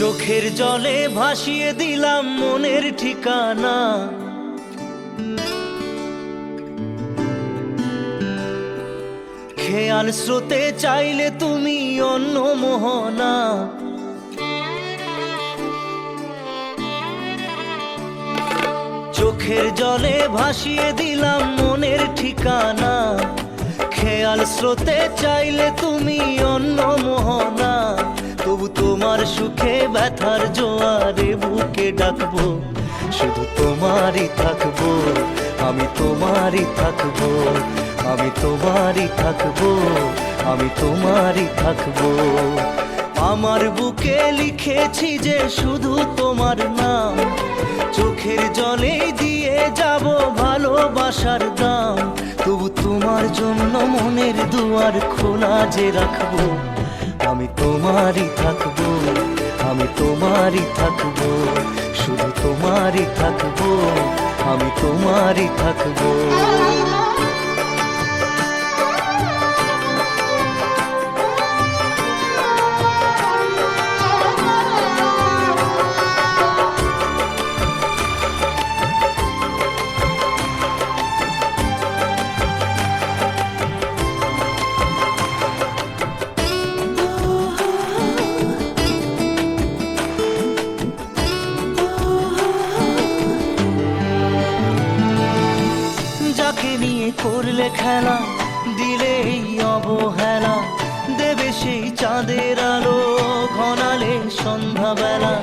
চোখের জলে ভাসিয়ে দিলাম মনের ঠিকানা। খেয়াল স্রোতে চাইলে তুমি অন্য মোহনা। চোখের জলে ভাসিয়ে দিলাম মনের ঠিকানা। খেয়াল স্রোতে চাইলে তুমি অন্য মোহনা। তবু তোমার সুখে ব্যথার জোয়ারে বুকে ডাকবো, শুধু তোমারই থাকবো, আমি তোমারই থাকবো, আমি তোমারই থাকবো, আমি তোমারই থাকবো। আমার বুকে লিখেছি যে শুধু তোমার নাম, চোখের জলে দিয়ে যাব ভালোবাসার দাম। তবু তোমার জন্য মনের দুয়ার খোলা যে রাখবো, আমি তোমারই থাকবো, আমি তোমারই থাকবো, শুধু তোমারই থাকবো, আমি তোমারই থাকবো। করলে খেলা দিলে এই অবহেলা, দেবে সেই চাঁদের আলো ঘনালে সন্ধ্যাবেলা।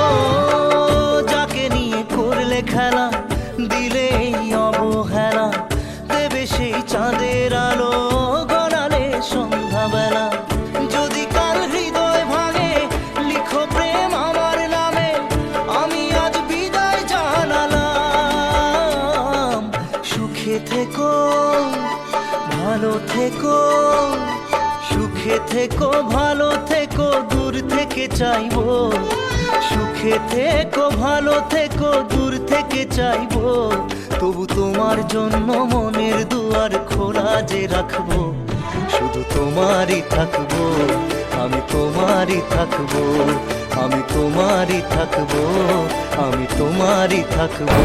ও যাকে নিয়ে করলে খেলা দিলে এই অবহেলা, দেবে সেই চাঁদের আলো ঘনালে সন্ধ্যাবেলা। যদি কাল হৃদয় ভাঙে লিখো প্রেম আমার নামে, আমি আজ বিদায় জানালাম। সুখে থেকো ভালো থেকো, সুখে থেকো ভালো থেকো, দূর থেকে চাইবো। সুখে থেকো ভালো থেকো, দূর থেকে চাইবো। তবু তোমার জন্য মনের দুয়ার খোলা যে রাখবো, শুধু তোমারই থাকবো, আমি তোমারই থাকবো, আমি তোমারই থাকবো, আমি তোমারই থাকবো।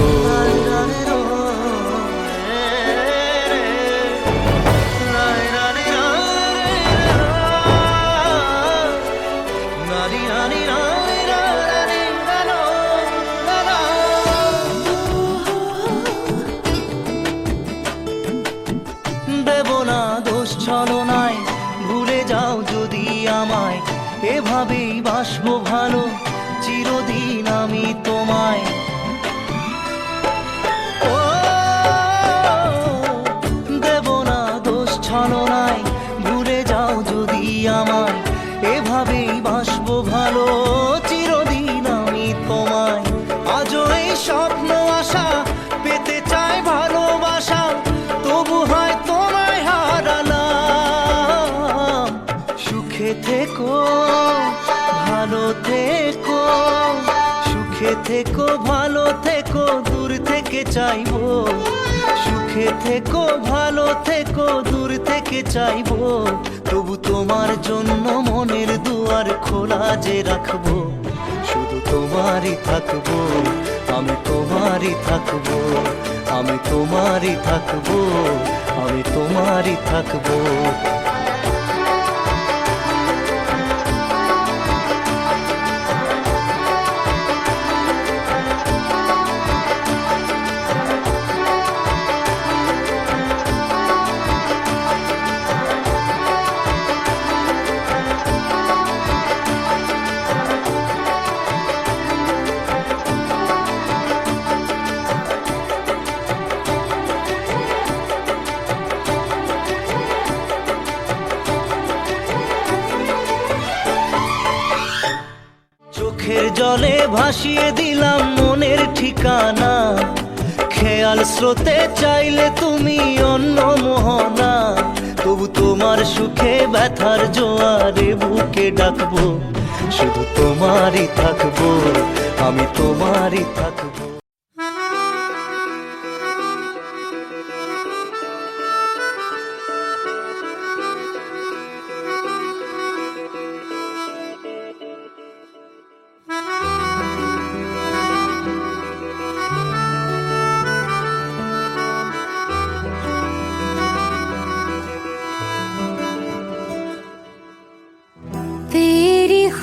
দেব না দোষ ছলনায়, ভুলে যাও যদি আমায়। এভাবেই বাসবো ভালো চিরদিন আমি তোমায়। ও দেব না দোষ ছলনায়, ভুলে যাও যদি আমায়। এভাবেই বাসবো ভালো চিরদিন আমি তোমায়। আজও এই স্বপ্ন আশা পেতে চাই ভালোবাসা, তবু হয় তোমায় হারালাম। সুখে থেকো ভালো থেকো, সুখে থেকো ভালো থেকো, দূর থেকে চাইবো। সুখে থেকো ভালো থেকো, দূর থেকে চাইবো। তবু তোমার জন্য মনের দুয়ার খোলা যে রাখবো, শুধু তোমারই থাকবো, আমি তোমারই থাকবো, আমি তোমারই থাকবো, আমি তোমারই থাকবো। চোখের জলে ভাসিয়ে দিলাম মনের ঠিকানা। খেয়াল স্রোতে চাইলে তুমি অন্য মোহনা। তবু তোমার সুখে ব্যথার জোয়ারে বুকে ডাকবো, শুধু তোমারই থাকবো, আমি তোমারই থাকবো।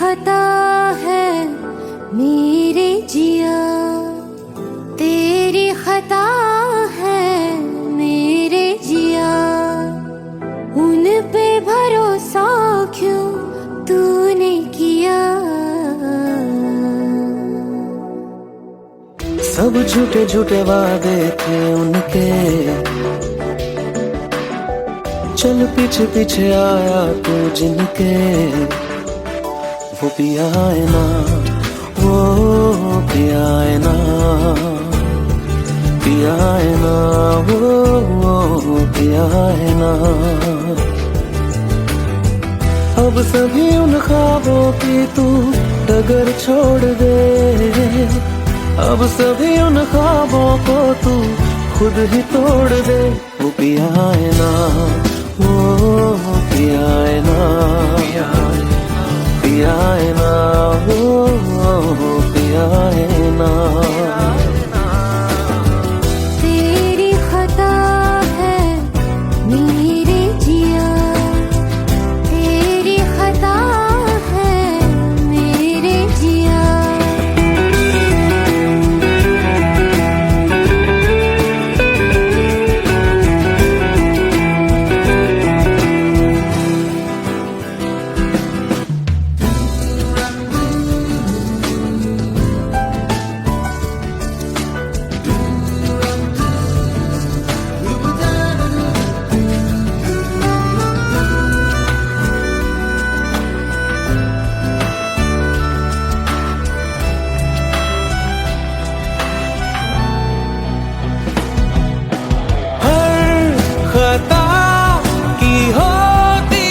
खता है मेरे जिया, तेरी खता है मेरे जिया, उन पे भरोसा क्यों तूने किया। सब झूठे झूठे वादे थे उनके, चल पीछे पीछे आया तू जिनके, वो पिया है ना, वो पिया है ना, पिया है ना, वो पिया है ना। अब सभी उन ख्वाबों की तू डगर छोड़ दे, अब सभी उन ख्वाबों को तू खुद ही तोड़ दे। वो पिया है ना, वो पिया है ना, पिया है ना, वो पिया है ना। तेरी खता है मेरे जिया, तेरी खता है मेरे जिया। खता की होती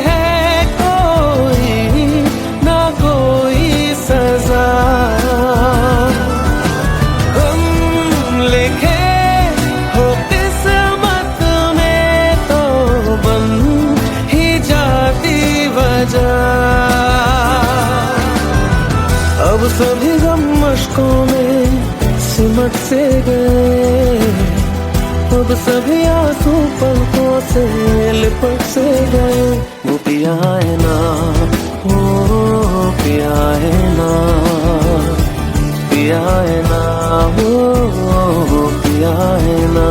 है कोई ना कोई सजा, हम लिखे हो किस्मत में तो बन ही जाती वजह। अब सभी गम मशकों में सिमट से गए, अब सभी आंसू पलकों से लिपट से गए। वो पिया है ना, वो पिया है ना, पिया है ना, वो पिया है ना।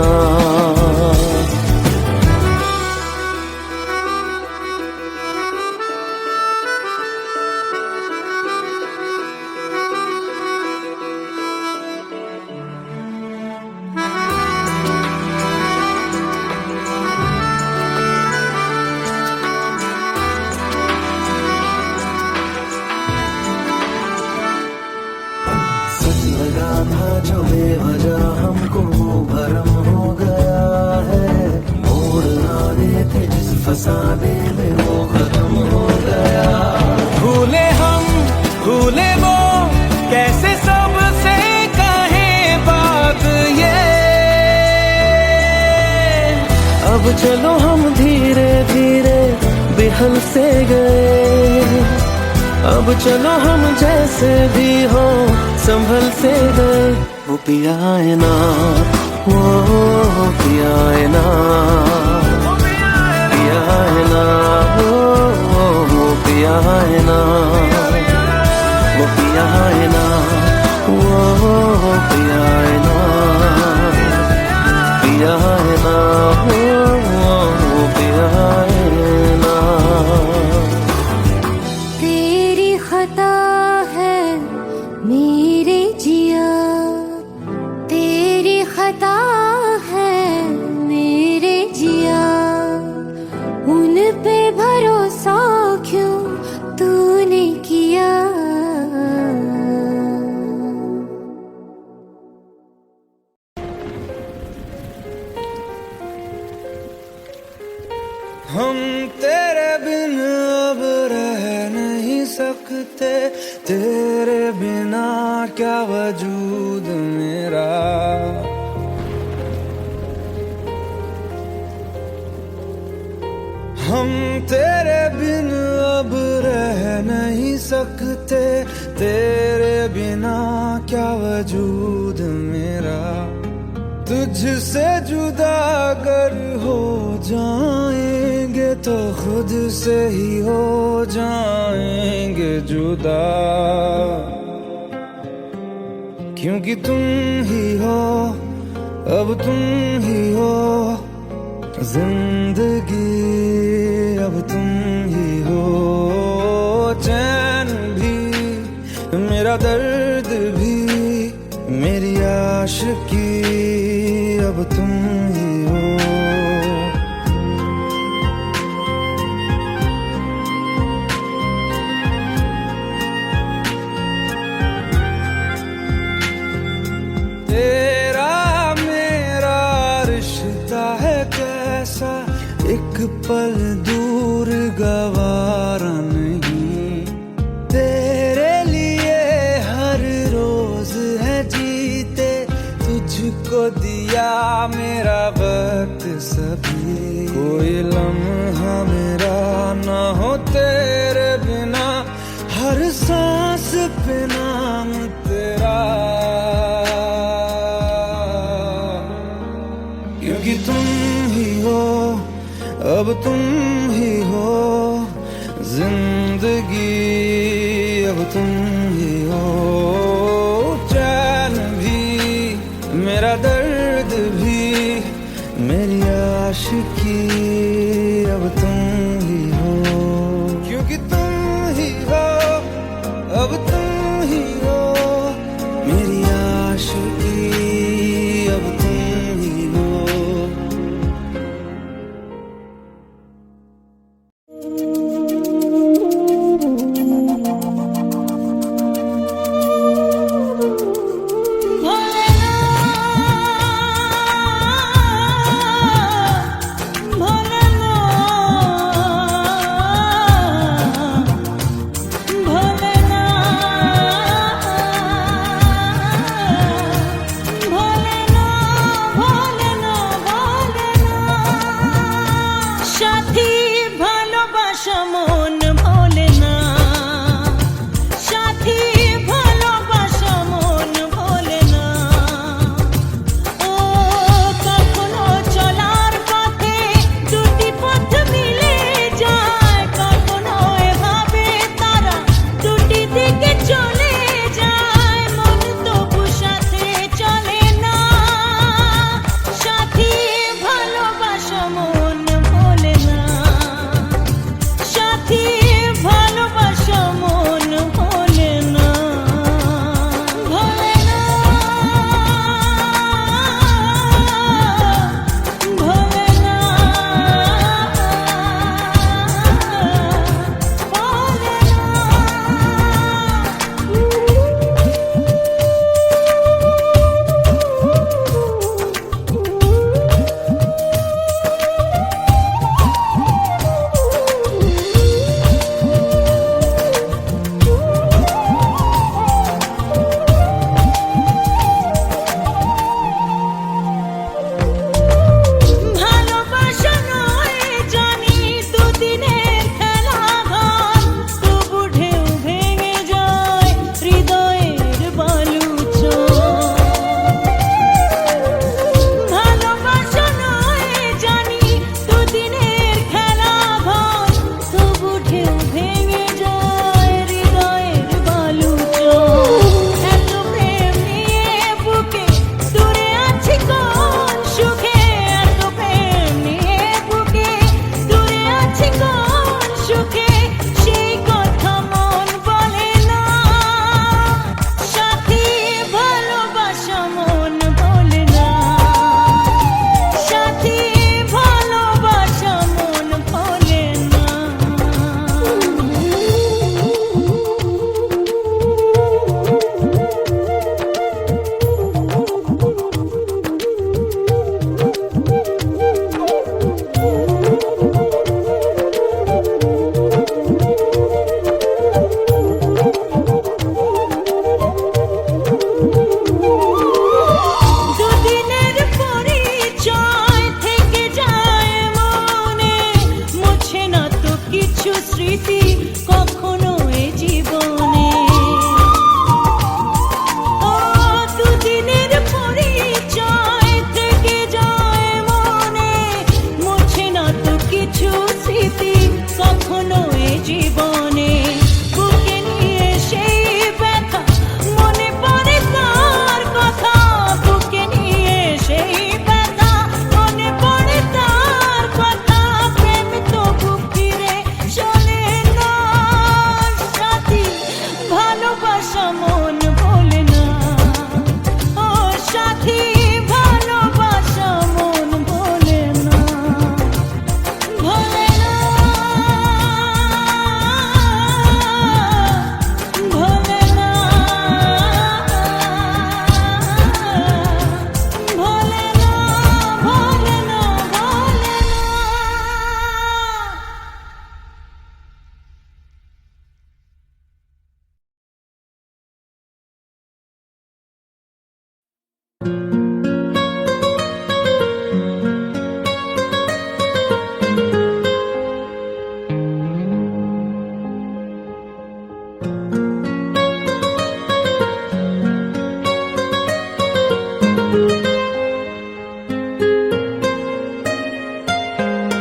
लगा था जो बेवजह हमको वो भरम हो गया है, मोड़ आने थे जिस फसाने में वो खत्म हो गया। भूले हम भूले वो कैसे सबसे कहे बात ये, अब चलो हम धीरे धीरे बिहल से गए, अब चलो हम जैसे भी हो संभल से गए। वो पिया है ना, वो पिया है ना, पिया है ना, वो पिया है ना, वो पिया है ना, वो पिया है ना, पिया है ना, वो पिया है ना। तेरी खता है मेरे जिया, तेरी खता है मेरे जिया, उन पे भरोसा क्यों तूने किया। हम तेरे बिन अब रह नहीं सकते, तेरे बिना क्या वजूद मेरा। हम तेरे बिन अब रह नहीं सकते, तेरे बिना क्या वजूद मेरा। तुझसे जुदा अगर हो जाएंगे तो खुद से ही हो जाएंगे जुदा, क्योंकि तुम ही हो, अब तुम ही हो जिंदगी, अब तुम ही हो चैन भी, मेरा दर्द भी, मेरी आशिकी, अब तुम ही हो। तेरा मेरा रिश्ता है कैसा, एक पल दूर गवारा नहीं, तेरे लिए हर रोज है जीते, तुझको दिया मेरा वक्त सभी, कोई लम्हा मेरा ना हो तेरे बिना, हर सांस पे नाम तेरा, क्योंकि तुम ही हो, अब तुम ही हो जिंदगी, अब तुम ही हो चैन भी, मेरा दर्द भी, मेरी आशिकी, अब तुम ही हो, क्योंकि तुम ही हो, अब तुम ही हो मेरी आशिकी, अब तुम ही हो। भोलेनाथ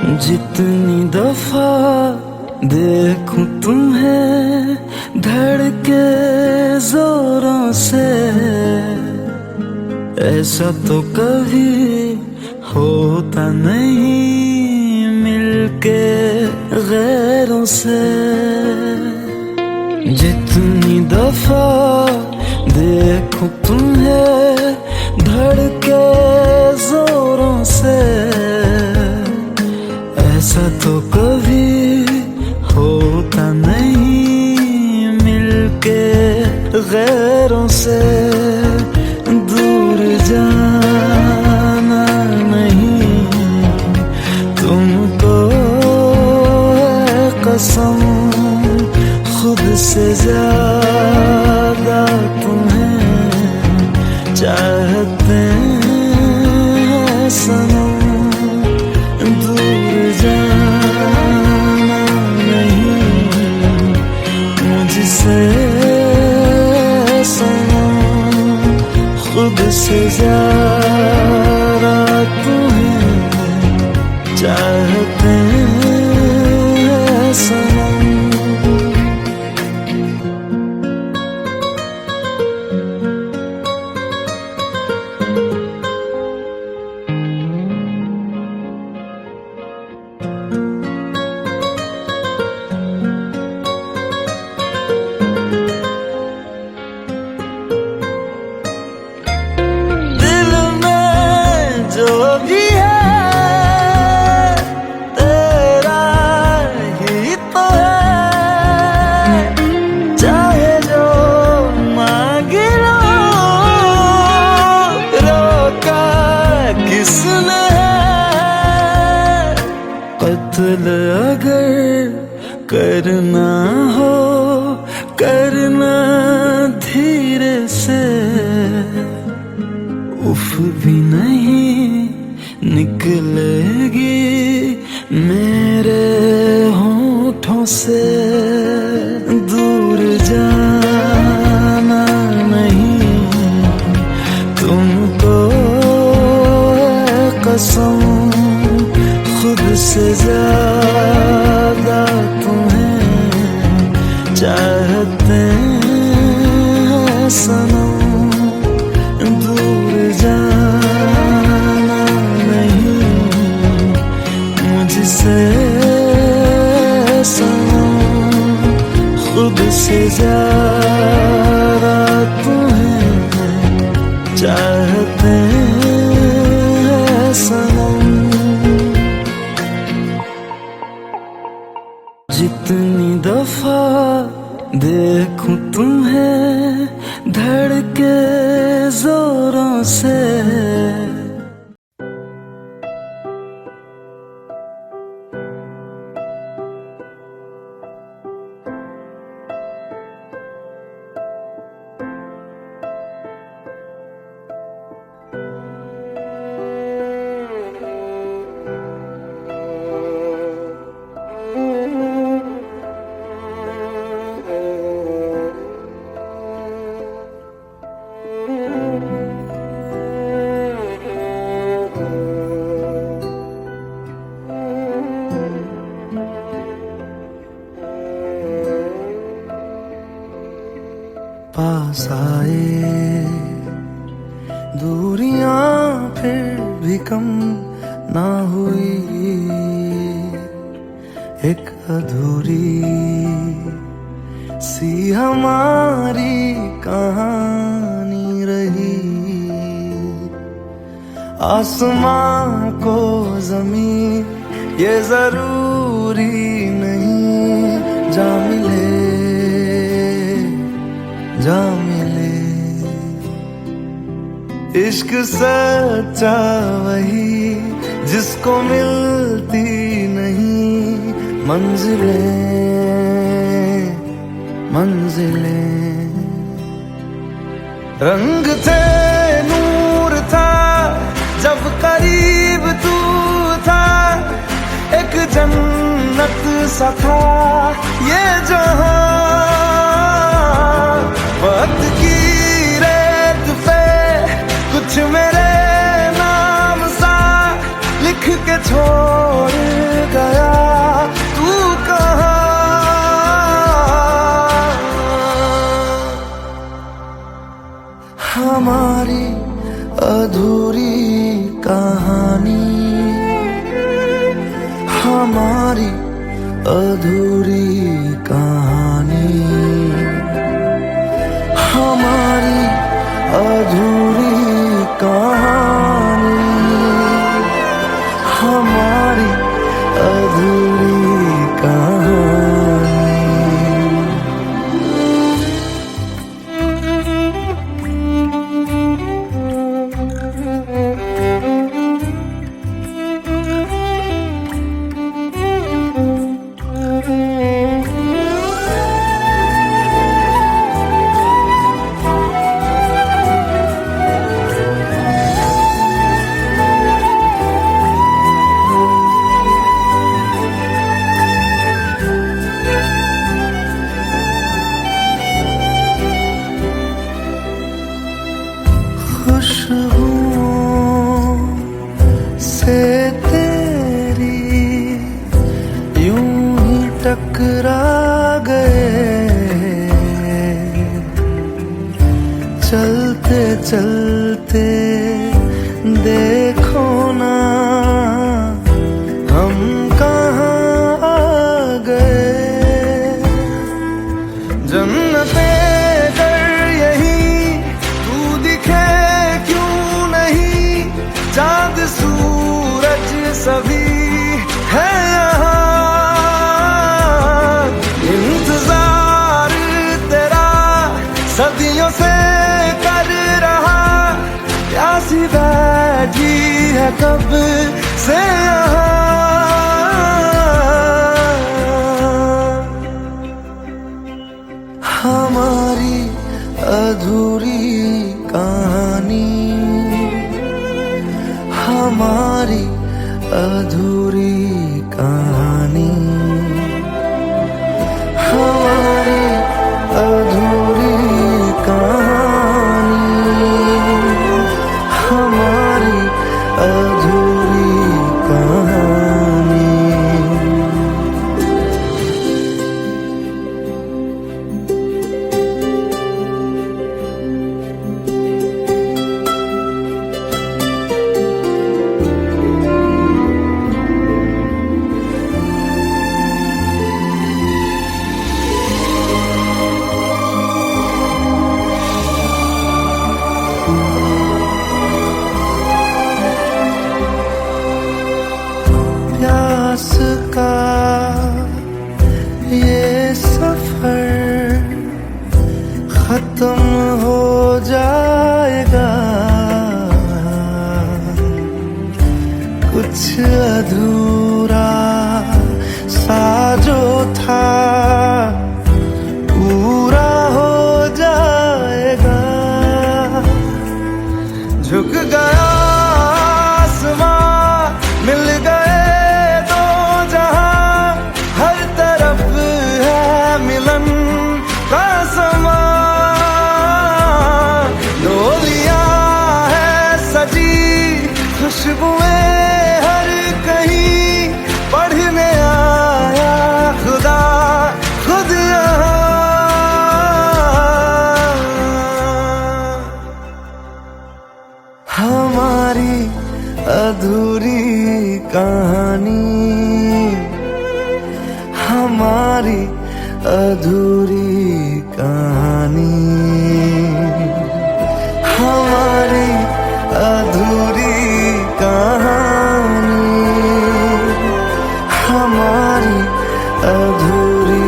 जितनी दफा देखूं तुम्हें धड़के जोरों से, ऐसा तो कभी होता नहीं मिलके गैरों से। जितनी दफा देखूं तुम्हें धड़के जोरों से, ऐसा तो कभी होता नहीं मिलके गैरों से। दूर जाना नहीं तुमको है कसम, खुद से ज्यादा तुम्हें चाहते हैं सनम। दूर जाना नहीं मुझसे सनम, खुद से ज्यादा तुम्हें चाहते हैं सनम। जो भी है तेरा ही तो है, चाहे जो मांग लो, रोका किसने है। कत्ल अगर करना हो करना धीरे से, उफ भी नहीं निकलेगी मेरे होठों से। दूर जाना नहीं तुमको है कसम, खुद से ज्यादा तुम्हें चाहते हैं सनम। दूर जाना नहीं मुझसे सनम, खुद से ज्यादा तुम्हें चाहते हैं सनम। जितनी दफा देखूं तुम्हें धड़के जोरों से, पास आए दूरियां फिर भी कम ना हुई, एक अधूरी सी हमारी कहानी रही। आसमां को ज़मीन ये जरूरी नहीं, जा मिले जा मिले। इश्क सच्चा वही जिसको मिलती नहीं मंजिलें मंजिलें। रंग थे नूर था जब करीब तू था, एक जन्नत सा था ये जहां। वक्त की रेत पे कुछ मेरे नाम सा लिख के छोड़ हमारी अधूरी कहानी, हमारी अधूरी कहानी, हमारी अधूरी कहानी। खुशबुओं से तेरी यूं ही टकरा गए, चलते चलते देखो ना हम कहाँ आ गए। जन्नते कर यही तू दिखे क्यों नहीं, चाँद सूरज सभी है यहाँ। इंतजार तेरा सदियों से कर रहा, प्यासी बैठी है कब से यहाँ। हमारी अधूरी कहानी, हमारी अधूरी कहानी, हमारी अधूरी कहानी, हमारी अधूरी कहानी। प्यास का ये सफर खत्म हो जाएगा, कुछ अधूरा सा जो था पूरा हो जाएगा। झुक गया आसमां, मिल गए दो जहां, हर तरफ है मिलन का समा। डोलियां है सजी, खुशबुएं हर कहीं, पढ़ने आया खुदा खुद यहाँ। हमारी अधूरी कहानी, हमारी अधूरी कहानी, हमारी अधूरी कहानी, हमारी अधूरी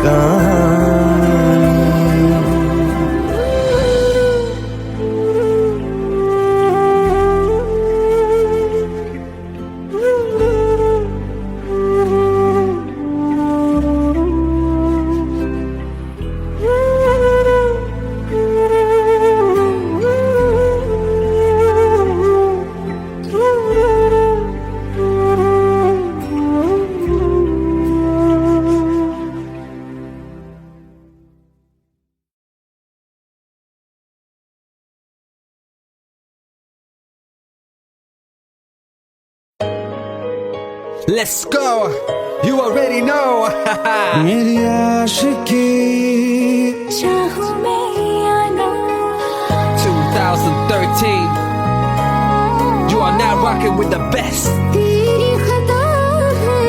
कहानी। Let's go, you already know. मेरी आशिकी चाहूं मैं या ना, 2013, you are now rocking with the best. तेरी खता है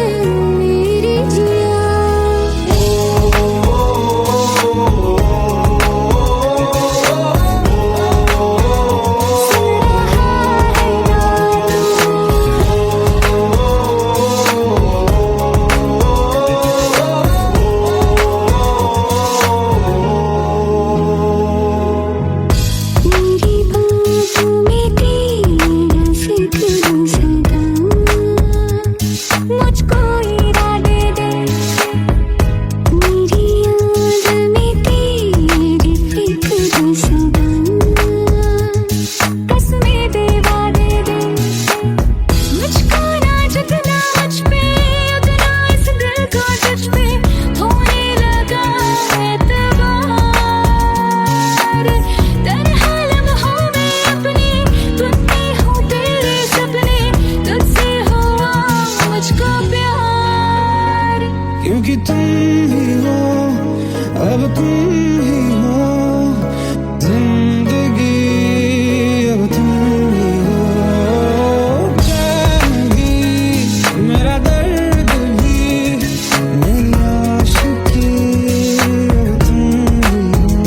तुम ही हो जिंदगी, अब तुम ही हो चैन भी, मेरा दर्द भी, मेरी आशिकी, अब तुम ही हो।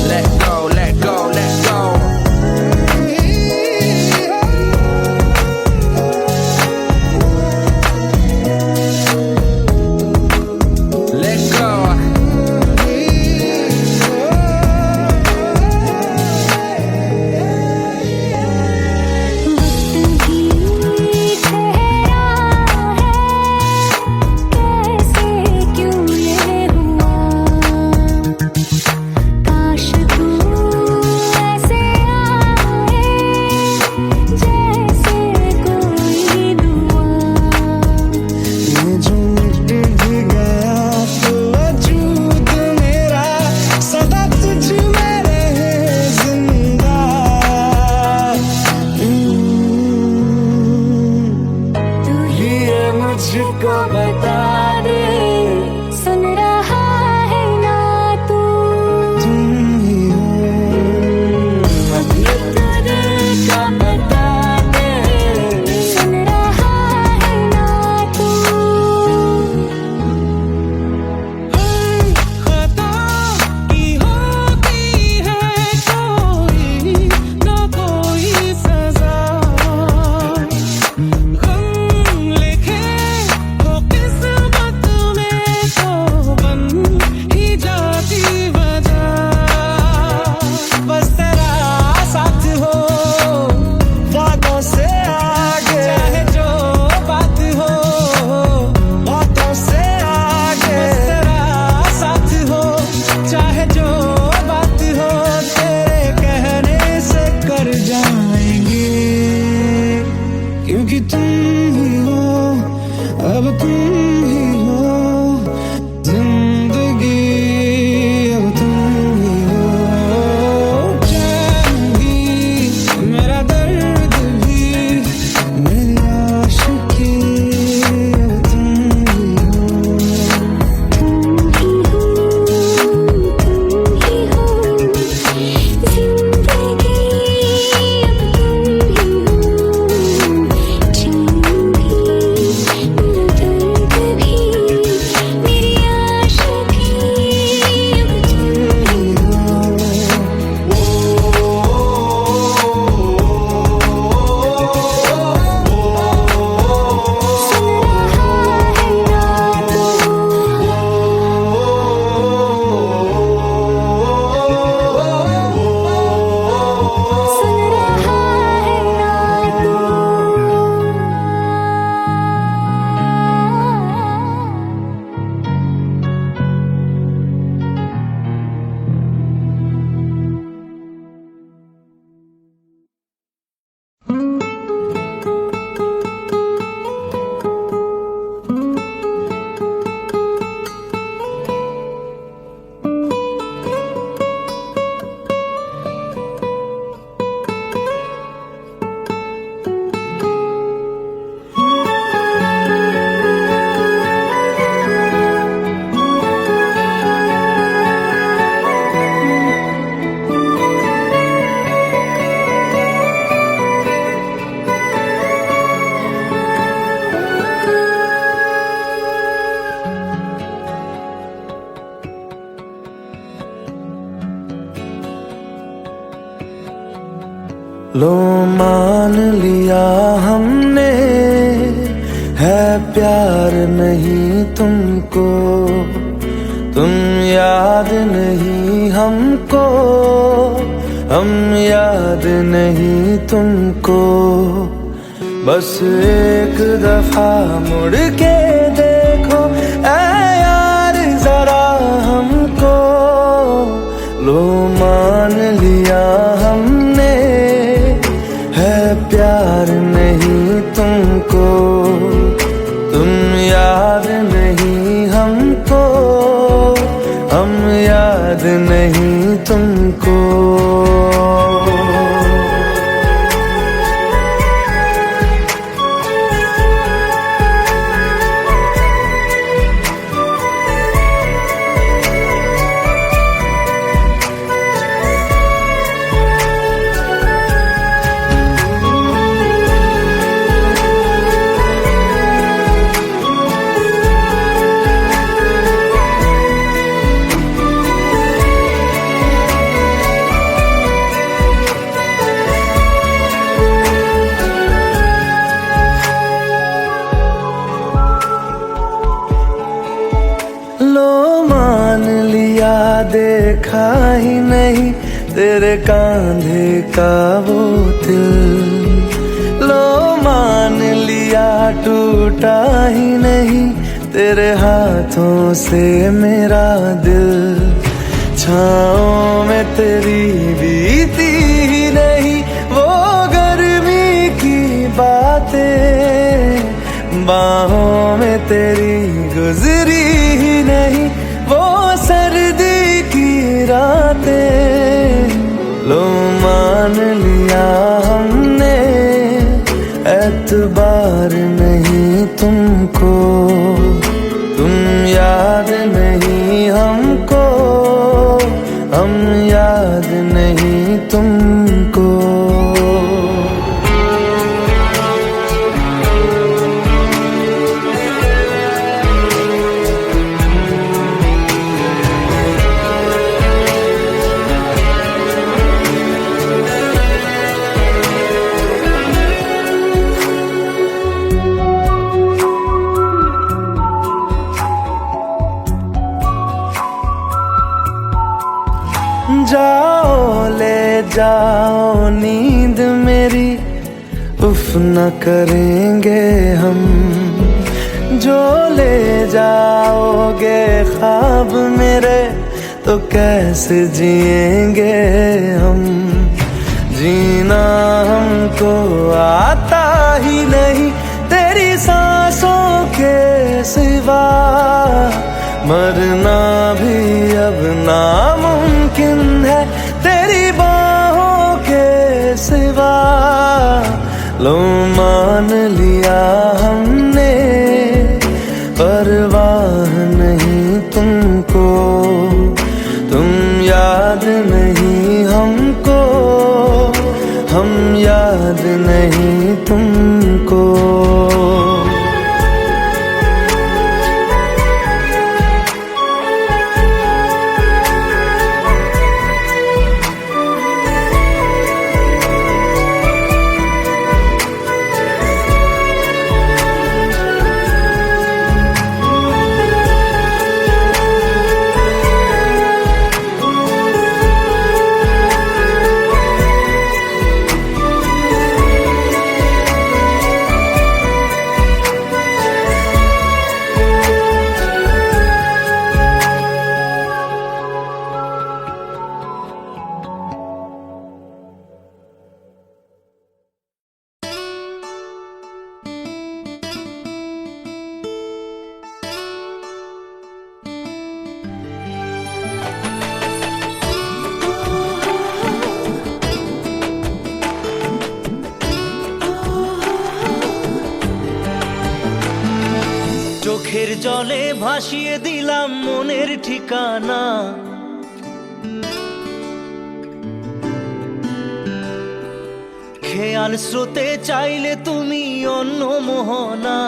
Let go, let go, let go. Let go. वक्त भी ठहरा है, कैसे क्यों ये हुआ, काश तू ऐसे आए जैसे कोई दुआ। ये जो मिट भी गया तो वजूद मेरा सदा तुझ में रहे जिंदा। तू ही ये मुझको बता दे सुन रहा है ना तू, तुम ही हो ये तो दिल का बता दे सुन रहा है ना तू। खता की होती है कोई ना कोई सजा, गम लिखे हो किस्मत में तो बन ही जाती वजह। बस तेरा साथ हो वादों से आगे, चाहे जो बात हो बातों से आगे। बस तेरा साथ हो चाहे जो बात हो, तेरे कहने से कर जाएंगे, क्योंकि तुम ही हो अब तुम ही हो जिंदगी, अब तुम ही हो चैन भी, मेरा दर्द भी, मेरी आशिकी, अब तुम ही हो। तुम ही हो जिंदगी, अब तुम ही हो चैन भी, मेरा दर्द भी, मेरी आशिकी, अब तुम ही हो। सुन रहा है ना तू, सुन रहा है ना तू। लो मान लिया हमने है प्यार नहीं तुमको, तुम याद नहीं हमको, हम याद नहीं तुमको। बस एक दफा मुड़ के देखो ऐ यार जरा हमको। लो मान लिया हमने है प्यार नहीं तुमको, देखा ही नहीं तेरे कांधे का वो दिल। लो मान लिया टूटा ही नहीं तेरे हाथों से मेरा दिल। छाँव में तेरी बीती ही नहीं वो गर्मी की बातें। बाहों में तेरी गुजरी ही नहीं वो सर्दी की रातें। लो मान लिया हमने एतबार नहीं तुमको। तुम याद नहीं हमको, हम याद नहीं तुमको। जाओ ले जाओ नींद मेरी, उफ न करेंगे हम। जो ले जाओगे ख्वाब मेरे तो कैसे जिएंगे हम। जीना हमको आता ही नहीं तेरी सांसों के सिवा। मरना भी अब नामुमकिन है तेरी बाहों के सिवा। लो मान लिया हमने परवाह नहीं तुमको। तुम याद नहीं हमको, हम याद नहीं तुमको। চোখের জলে ভাসিয়ে দিলাম মনের ঠিকানা। খেয়াল স্রোতে চাইলে তুমি অন্য মোহনা।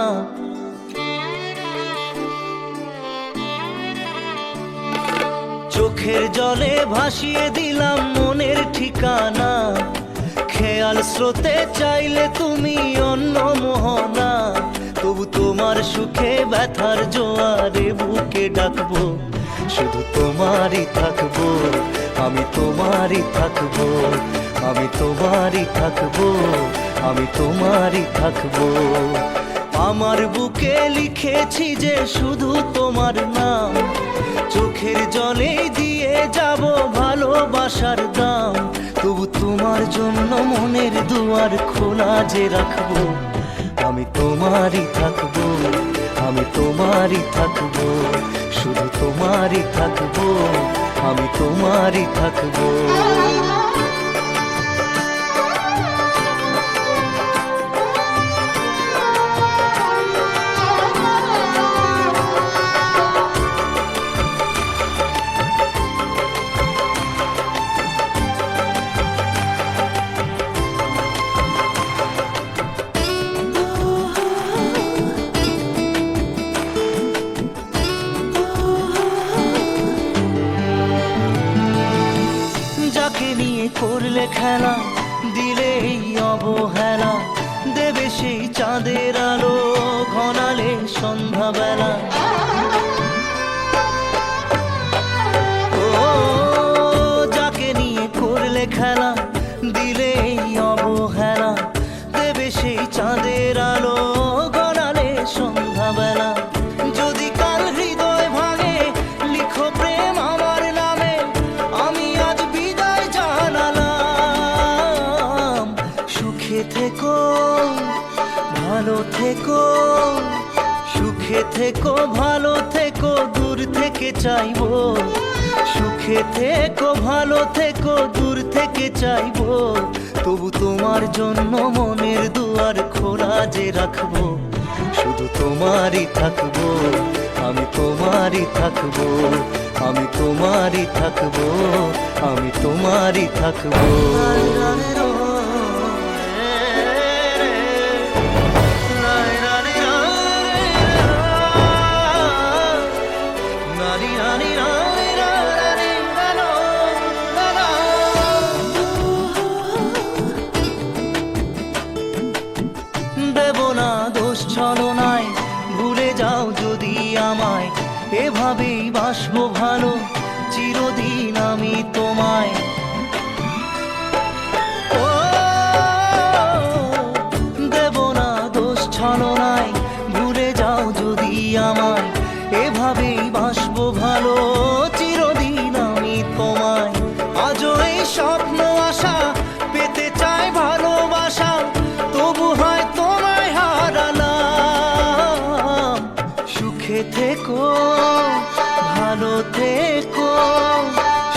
চোখের জলে ভাসিয়ে দিলাম মনের ঠিকানা। খেয়াল স্রোতে চাইলে তুমি অন্য মোহনা। তবু তোমার সুখে ব্যথার জোয়ারে বুকে ডাকবো। শুধু তোমারই থাকবো, আমি তোমারই থাকবো। আমি তোমারই থাকবো, আমি তোমারই থাকবো। আমার বুকে লিখেছি যে শুধু তোমার নাম। চোখের জলে দিয়ে যাব ভালোবাসার দাম। তবু তোমার জন্য মনের দুয়ার খোলা যে রাখবো। আমি তোমারই থাকবো, আমি তোমারই থাকবো। শুধু তোমারই থাকবো, আমি তোমারই থাকবো। করলে খেলা দিলে এই অবহেলা। দেবে সেই চাঁদের আলো ঘনালে সন্ধ্যাবেলা। ও থেকো ভালো থেকো, সুখে থেকো ভালো থেকো, দূর থেকে চাইবো। সুখে থেকো ভালো থেকো, দূর থেকে চাইবো। তবু তোমার জন্য মনের দুয়ার খোলা যে রাখবো। শুধু তোমারই থাকবো, আমি তোমারই থাকবো, আমি তোমারই থাকবো, আমি তোমারই থাকবো। দেব না দোষ ছলনায়, ভুলে যাও যদি আমায়। এভাবেই বাসবো ভালো চিরদিন আমি তোমায়। ও দেব না দোষ ছলনায়, ভুলে যাও যদি আমায়। এভাবেই বাসবো ভালো চিরদিন আমি তোমায়। আজও এই স্বপ্ন আশা পেতে চাই ভালোবাসা, তবু হয় তোমায় হারালাম। সুখে থেকো ভালো থেকো,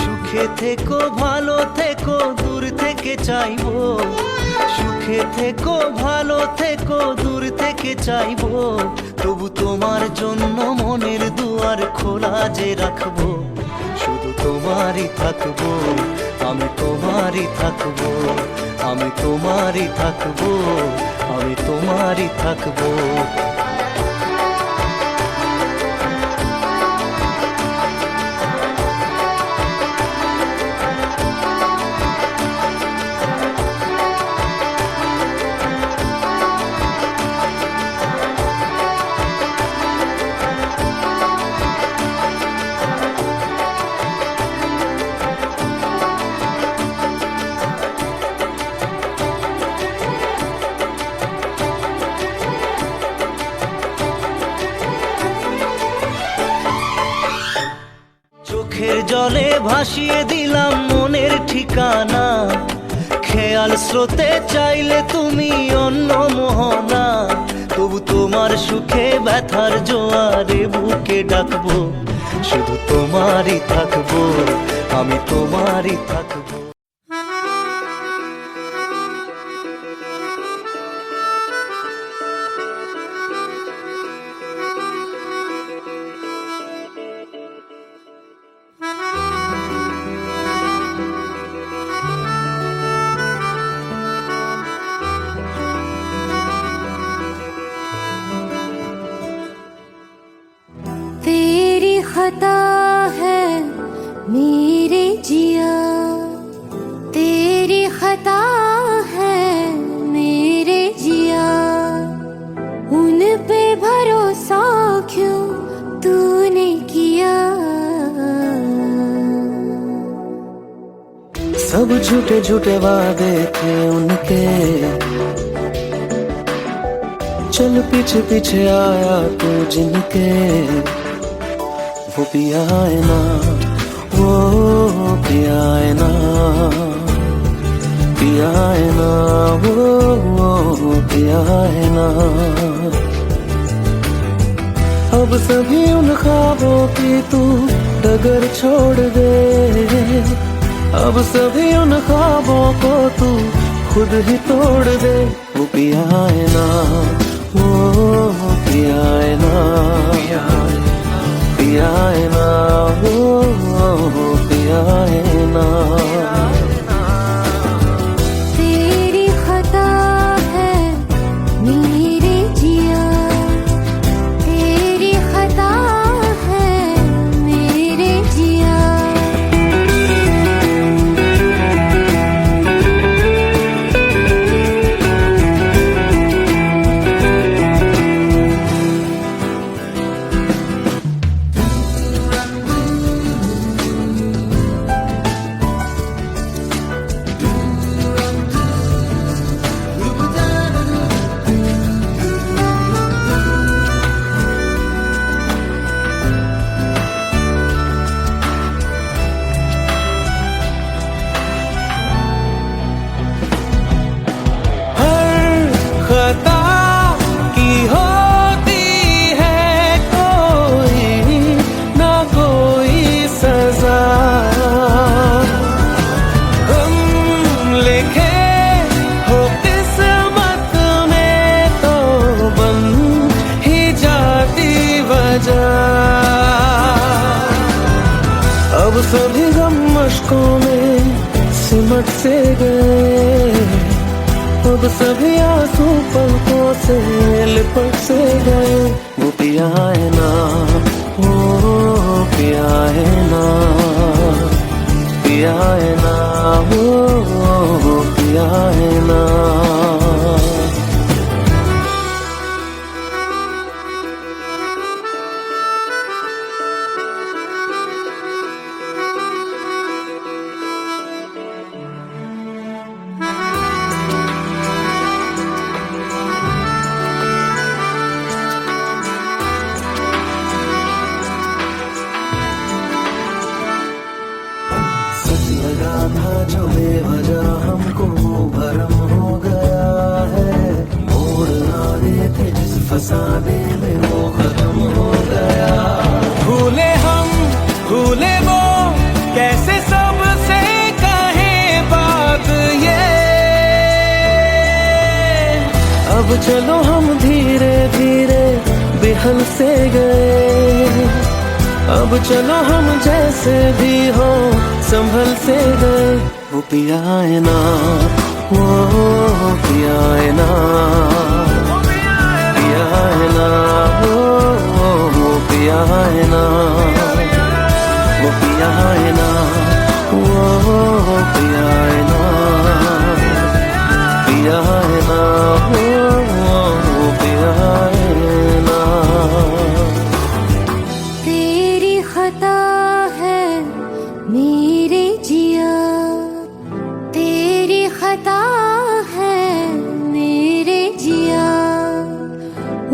সুখে থেকো ভালো থেকো, দূর থেকে চাইবো। সুখে থেকো ভালো থেকো, দূর থেকে চাইবো। তবু তোমার জন্য মনের দুয়ার খোলা যে রাখবো। শুধু তোমারই থাকবো, আমি তোমারই থাকবো, আমি তোমারই থাকবো, আমি তোমারই থাকবো। চোখের জলে ভাসিয়ে দিলাম মনের ঠিকানা। খেয়াল স্রোতে চাইলে তুমি অন্য মোহনা। তবু তোমার সুখে ব্যথার জোয়ারে বুকে ডাকবো। শুধু তোমারই থাকবো, আমি তোমারই থাকবো। तेरी खता है मेरे जिया, तेरी खता है मेरे जिया। उन पे भरोसा क्यों तूने किया। सब झूठे झूठे वादे थे उनके, चल पीछे पीछे आया तू जिनके। वो पिया है ना, वो पिया है ना, पिया है ना, वो पिया है ना। अब सभी उन ख्वाबों की तू डगर छोड़ दे। अब सभी उन ख्वाबों को तू खुद ही तोड़ दे। वो पिया है ना, वो पिया है ना, पिया है ना, वो पिया है ना। तेरी खता है मेरे जिया, तेरी खता है मेरे जिया। सभी गम मशकों में सिमट से गए, अब सभी आंसू पलकों से लिपट से गए। वो पिया है ना, वो पिया है ना, पिया है ना, वो पिया है ना। लगा था जो बेवजह हमको वो भरम हो गया है। मोड़ आने थे जिस फसाने में वो खत्म हो गया। भूले हम भूले वो, कैसे सबसे कहे बात ये। अब चलो हम धीरे धीरे बेहल से गए, अब चलो हम जैसे भी हो संभल से गए। वो पिया है ना, वो पिया है ना, पिया है ना, वो पिया है ना, वो पिया है ना, वो पिया है ना, पिया है ना, वो पिया है ना। खता है मेरे जिया, तेरी खता है मेरे जिया।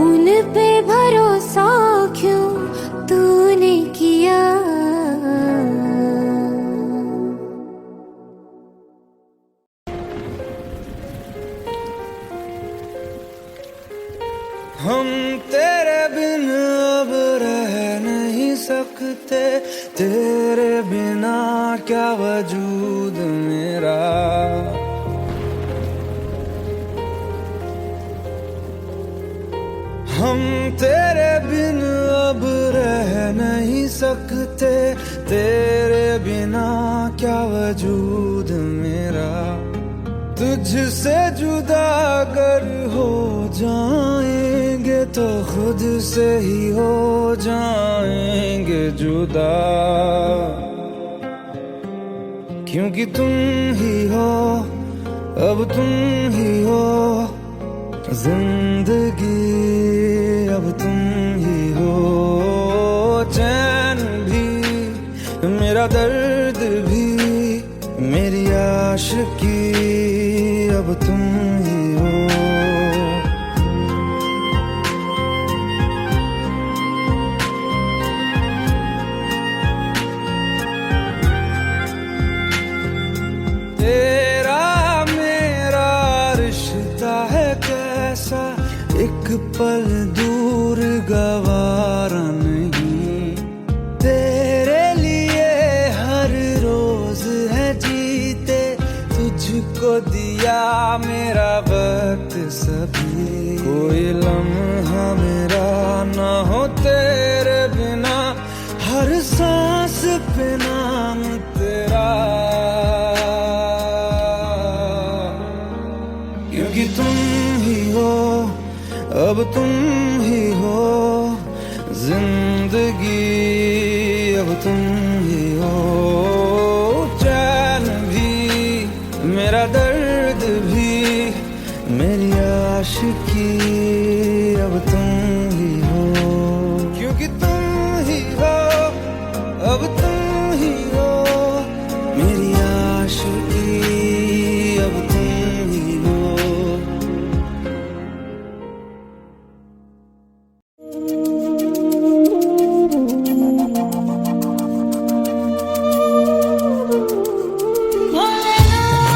उन पे भरोसा क्यों तूने किया। हम तेरे बिन अब रह नहीं सकते, तेरे बिना क्या वजूद मेरा। हम तेरे बिन अब रह नहीं सकते, तेरे बिना क्या वजूद मेरा। तुझसे जुदा अगर हो जाएंगे तो खुद से ही हो जाएंगे जुदा। क्योंकि तुम ही हो, अब तुम ही हो जिंदगी, अब तुम ही हो चैन भी, मेरा दर्द भी, मेरी आशिकी, अब तुम ही हो। तेरा मेरा रिश्ता है कैसा, एक पल दूर गवारा नहीं। तेरे लिए हर रोज है जीते, तुझको दिया मेरा वक्त सभी। कोई लम्हा मेरा ना हो तेरे बिना, हर सांस पे नाम तेरा। क्योंकि तुम ही हो, अब तुम ही हो जिंदगी, अब तुम ही हो चैन भी, मेरा दर्द भी, मेरी आशिकी, अब तुम ही हो। क्योंकि तुम ही हो, अब तुम ही हो मेरी आशिकी, अब तुम ही हो। भोलेनाथ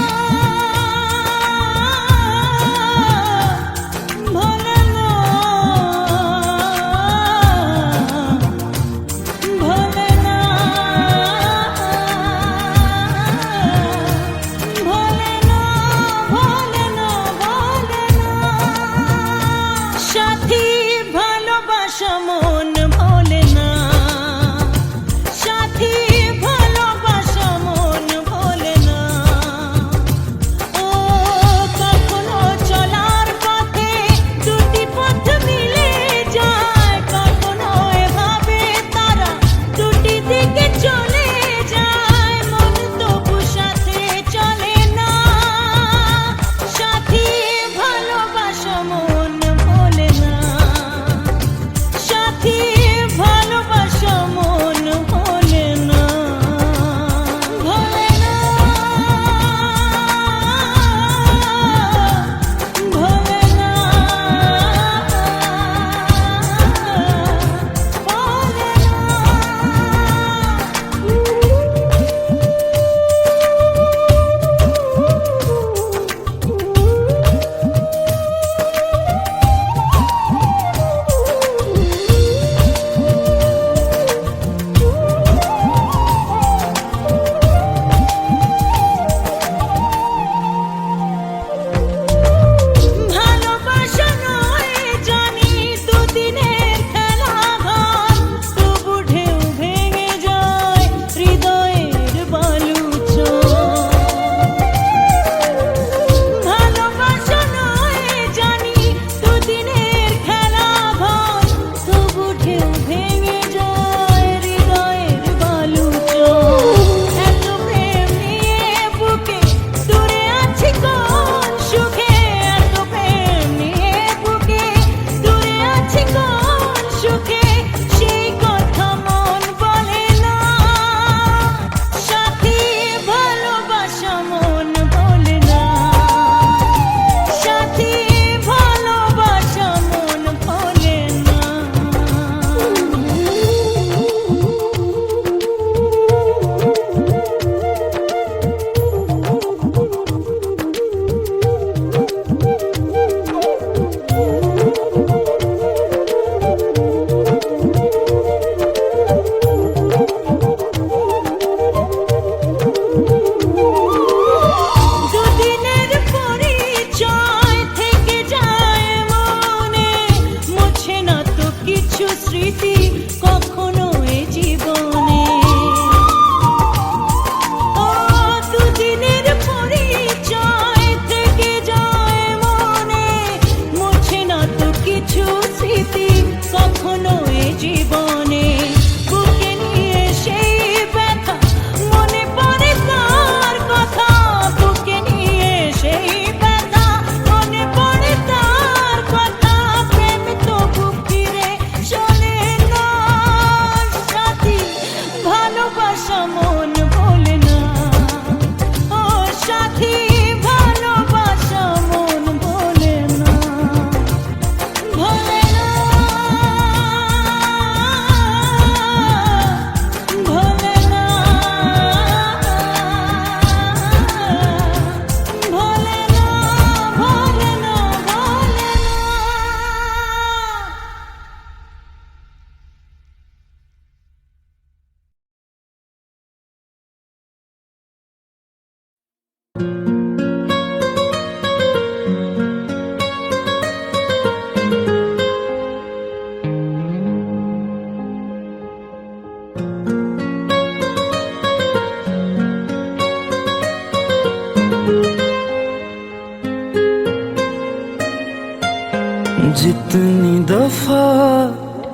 जितनी दफा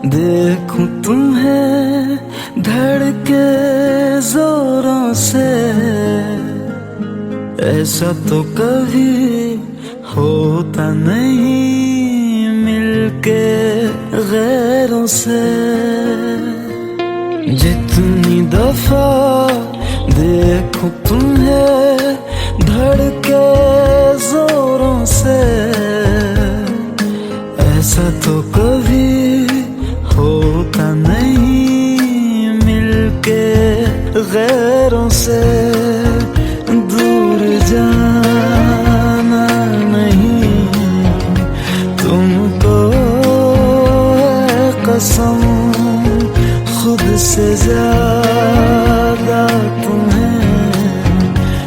देखूं तुम्हें धड़के जोरों से, ऐसा तो कभी होता नहीं मिलके गैरों से। जितनी दफा देखूं तुम्हें धड़के जोरों से, ऐसा तो कभी होता नहीं मिलके गैरों से। दूर जाना नहीं तुमको है कसम, खुद से ज्यादा तुम्हें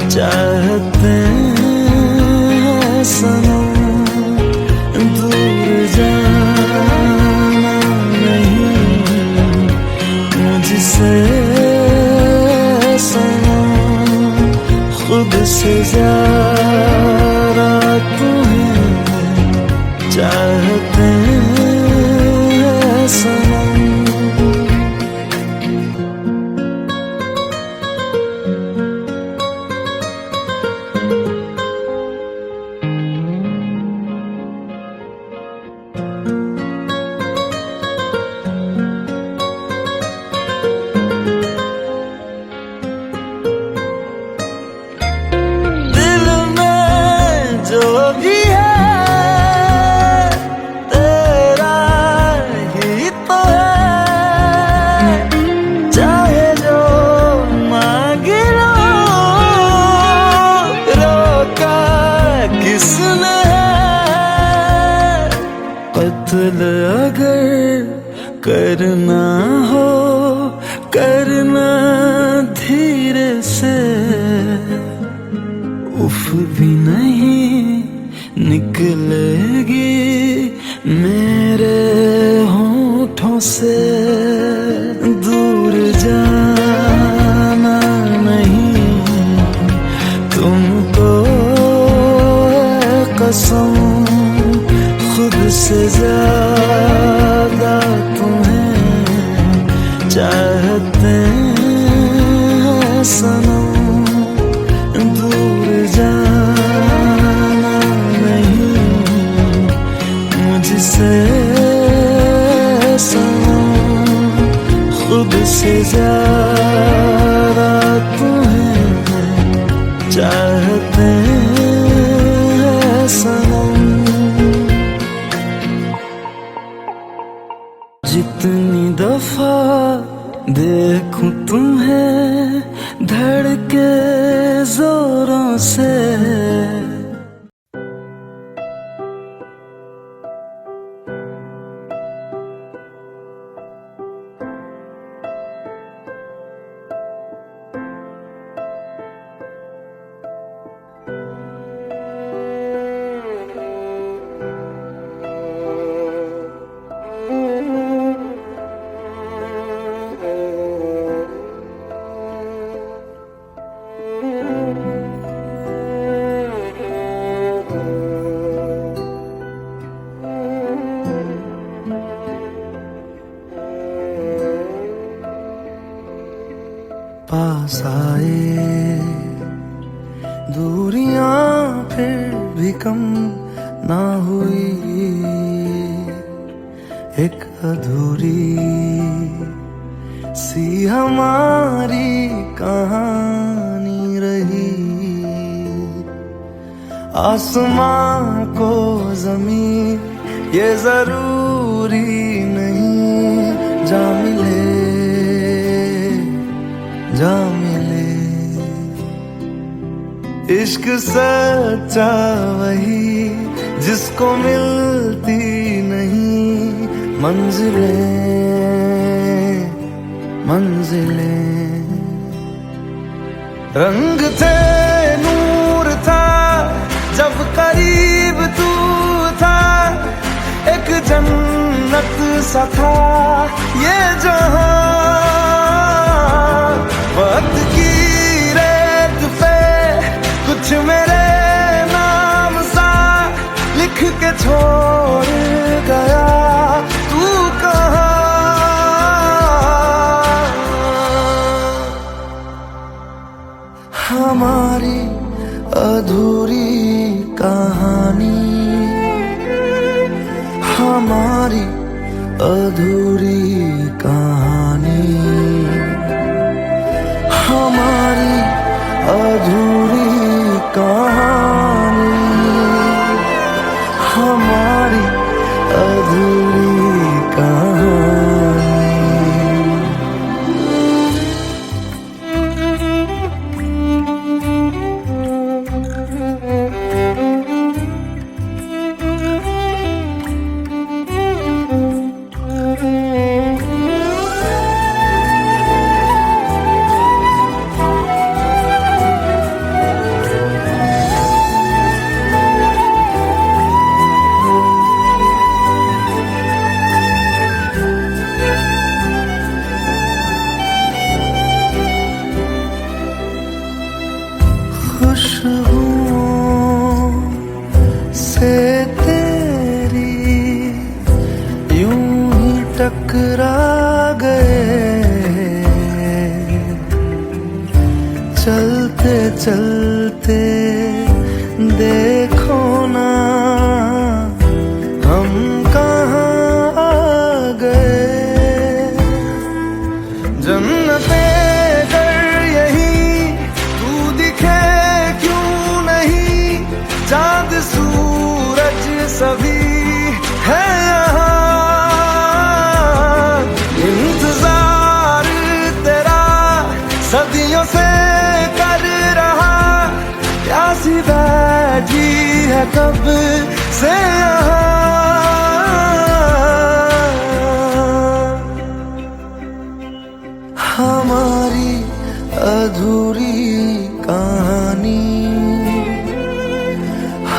चाहते हैं सनम। दूर जाना नहीं मुझसे सनम, खुद से ज्यादा तुम्हें चाहते हैं सनम। कत्ल अगर करना हो करना धीरे से, उफ भी नहीं निकलेगी मेरे होठों से। दूर जाना नहीं तुमको है कसम, खुद से ज्यादा तुम्हें चाहते हैं सनम। दूर जाना नहीं मुझसे सनम, खुद से ज्यादा तुम्हें चाहते हैं सनम। जितनी दफा देखूं तुम्हें धड़के जोरों से, पास आए दूरियां फिर भी कम ना हुई, एक अधूरी सी हमारी कहानी रही। आसमां को ज़मीन ये जरूरी नहीं, जा मिले जा मिले। इश्क सच्चा वही जिसको मिलती नहीं मंजिलें मंजिलें। रंग थे नूर था जब करीब तू था, एक जन्नत सा था ये जहां। वक्त की रेत पे कुछ मेरे नाम सा लिख के छोड़ अधूरी कहानी, हमारी अधूरी कहानी, हमारी अधूरी कहानी। खुशबुओं से तेरी यूं ही टकरा गए, चलते चलते देखो ना हम कहाँ आ गए। जन्नते अगर यही तू दिखे क्यों नहीं, चांद सूरज सभी है यहाँ। इंतजार तेरा सदियों से कर रहा, प्यासी बैठी है कब से यहाँ। हमारी अधूरी कहानी,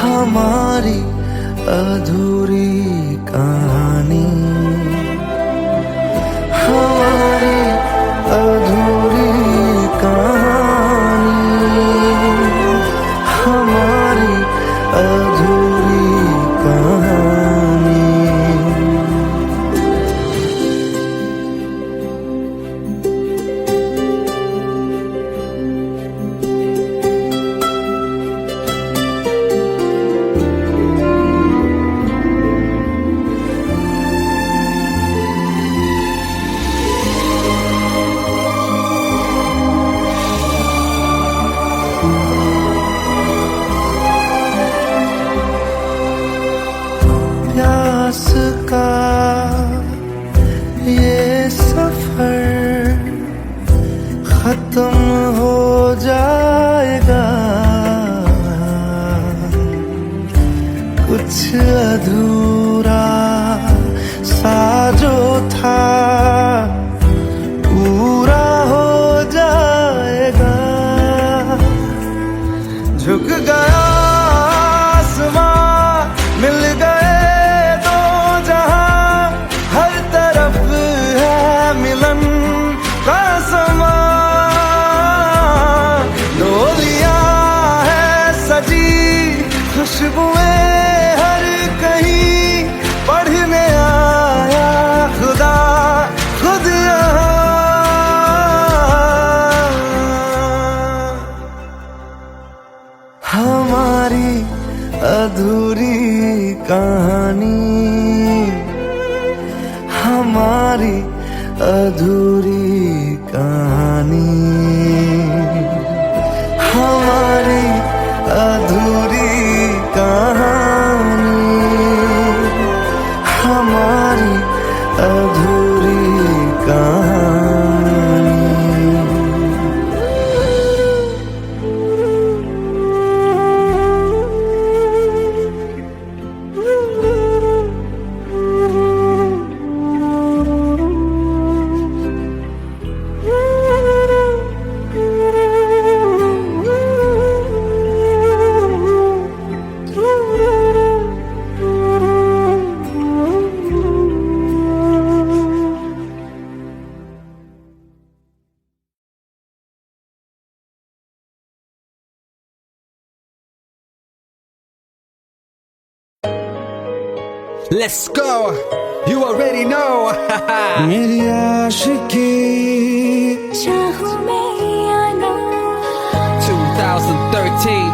हमारी अधूरी कहानी, हमारी अधूरी कहानी, हमारी अधूरी कहानी। प्यास का ये सफर खत्म हो जाएगा, कुछ अधूरा सा जो था पूरा हो जाएगा। झुक गया आसमां, मिल गए दो जहां, हर तरफ है मिलन का समा। डोलियां है सजी, खुशबुएं हर कहीं, पढ़ने आया खुदा खुद यहाँ। हमारी अधूरी कहानी, हमारी अधूरी कहानी, हमारी अधूरी कहानी, हमारी अधूरी कहानी। Let's go. You already know. मेरी आशिकी चाहूं मैं या ना, 2013.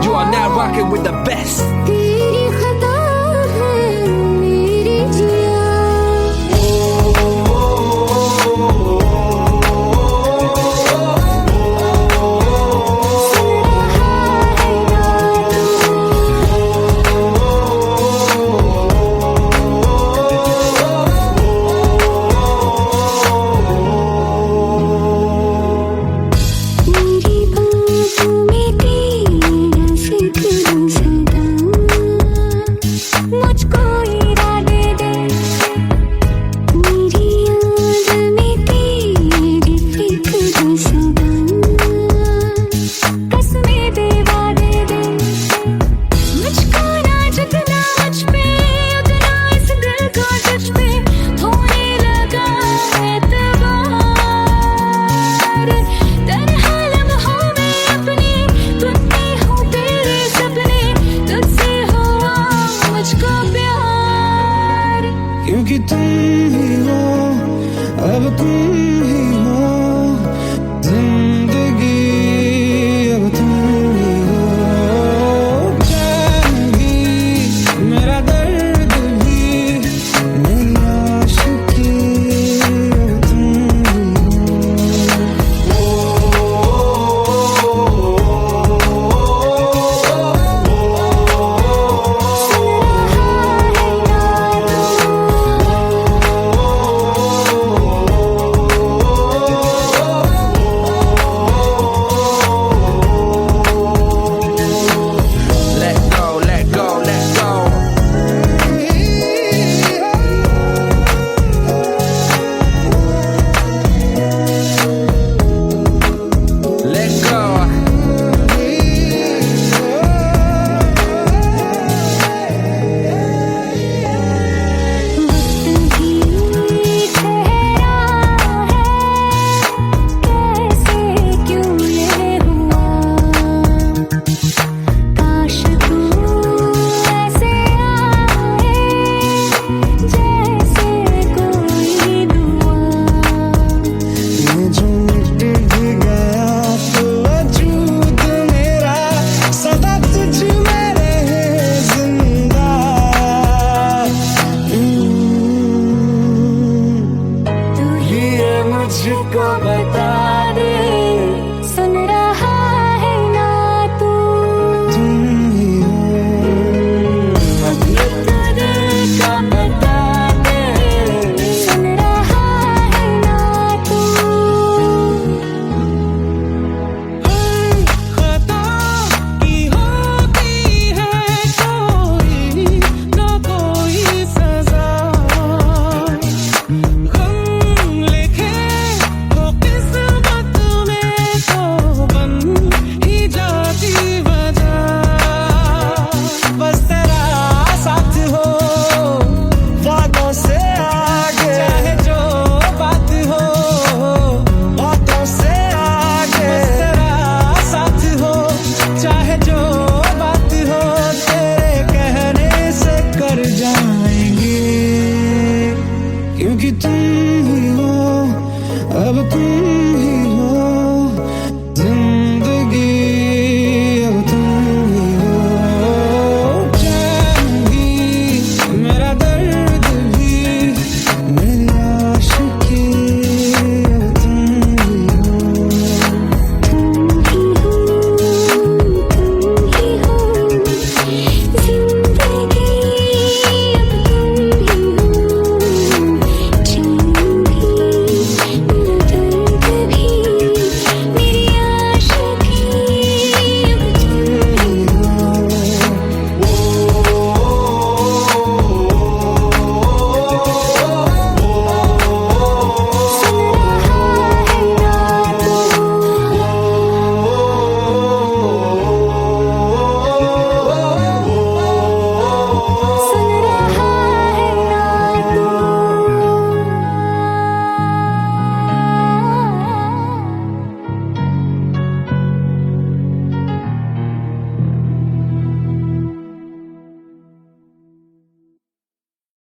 You are now rocking with the best.